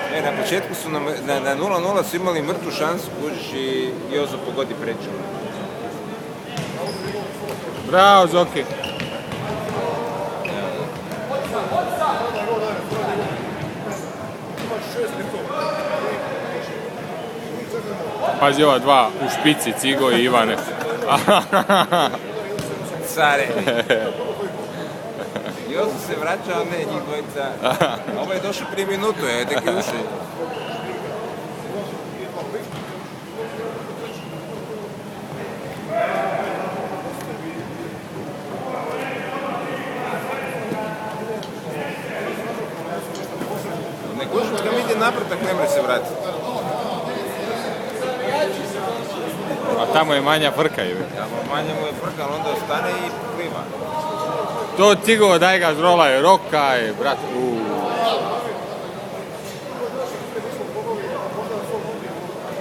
Na početku su na 0-0 su imali mrtvu šansu, kužiš, i Jozo pogodi preču. Bravo, Zoki. Pazi ova dva u špici, Cigo i Ivane. Care. Jozo se vraća, a ne njih dvojica. Ovo je došao prije minutu, tek je ušao. Ne kužim, kad mi ide napretak, ne može se vratiti. A tamo je manja frka, ili? Tamo manja mu je frka, ali onda ostane i pliva. To Cigovo daj ga zrolaj, rokaj, brat.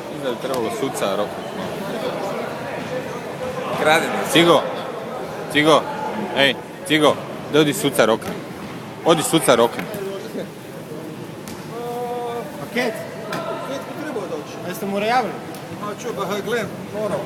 Mislim da bi trebalo suca rokati. Kradeni. Cigo, ej, Cigo, da odi suca rokati. Odi suca rokati. Paket? Paket bi trebao doći. A jeste mu javili? A ču, ba gledam, morao.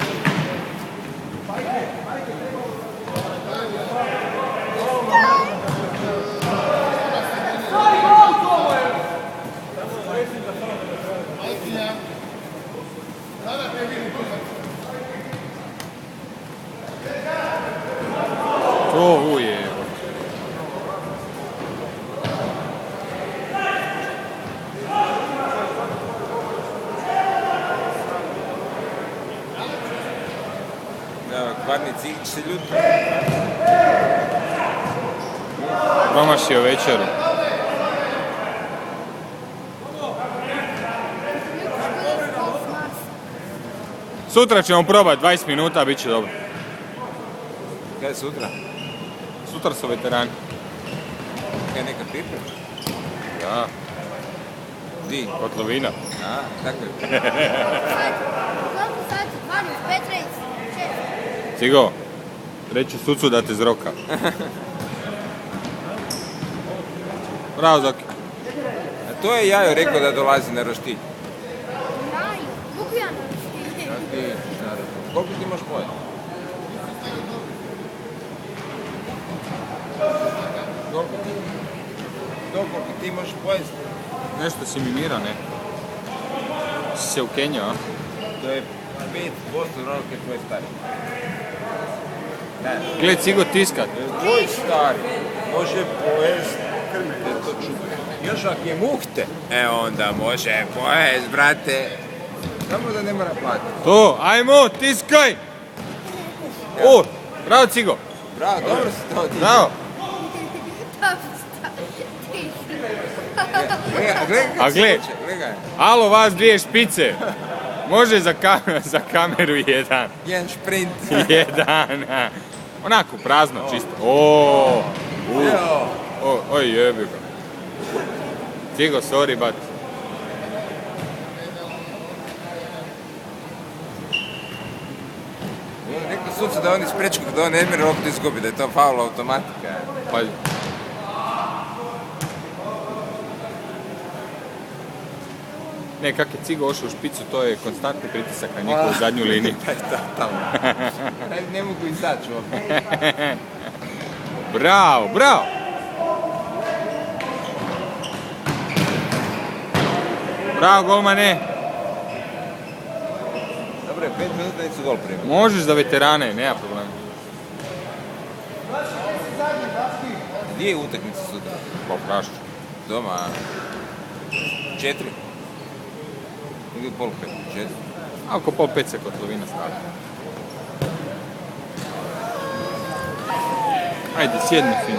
To uje. Kvarni Cigić se ljuti. Promašio večeru. Sutra ćemo probati 20 minuta, bit će dobro. Kaj je sutra? Sutra su veterani. Kaj je neka priprema? Da, Di? kotlovina. A, tako je. Koliko sati? 12, 15, 6. Cigo, reći sucu da te zroka. Bravo, Zoki. A to je Jajo rekao da dolazi na roštilj. Raju, Lukujano. Koliko ti imaš pojeti? Koliko ti imaš pojesti? Nešto si mi mirao, ne? Si se ukenjao, a? To je 5% onog je tvoj stari. Gle, Cigo tiskat. Tvoj stari može pojesti krme. Još ako je muhte, onda može pojesti, brate. Samo da ne mora platiti. To, ajmo, tiskaj! O, bravo, Cigo. Bravo, dobro si to ti. Bravo. A gle, alo vas dvije špice. Može za kameru jedan. Jedan šprint. Jedan. Onako, prazno, čisto. Oj, jebi ga. Cigo, sorry, but... Rekao sucu da on iz prečkog, da on ne mire loptu izgubi, da je to faul automatika. Pa... Ne, kak je Cigo ošao u špicu, to je konstantni pritisak na njihovu zadnju liniju. Ne mogu izaći ovdje. Bravo, bravo! Bravo, golmane! Dobro je, 5 minuta nisu gol primili. Možeš za veterane, nema problema. Gdje je utakmica sutra? Pa prašću. Doma 4? Ili pol 5? 4? A oko pol 5 se kotlovina stavlja. Ajde, sjedni fin.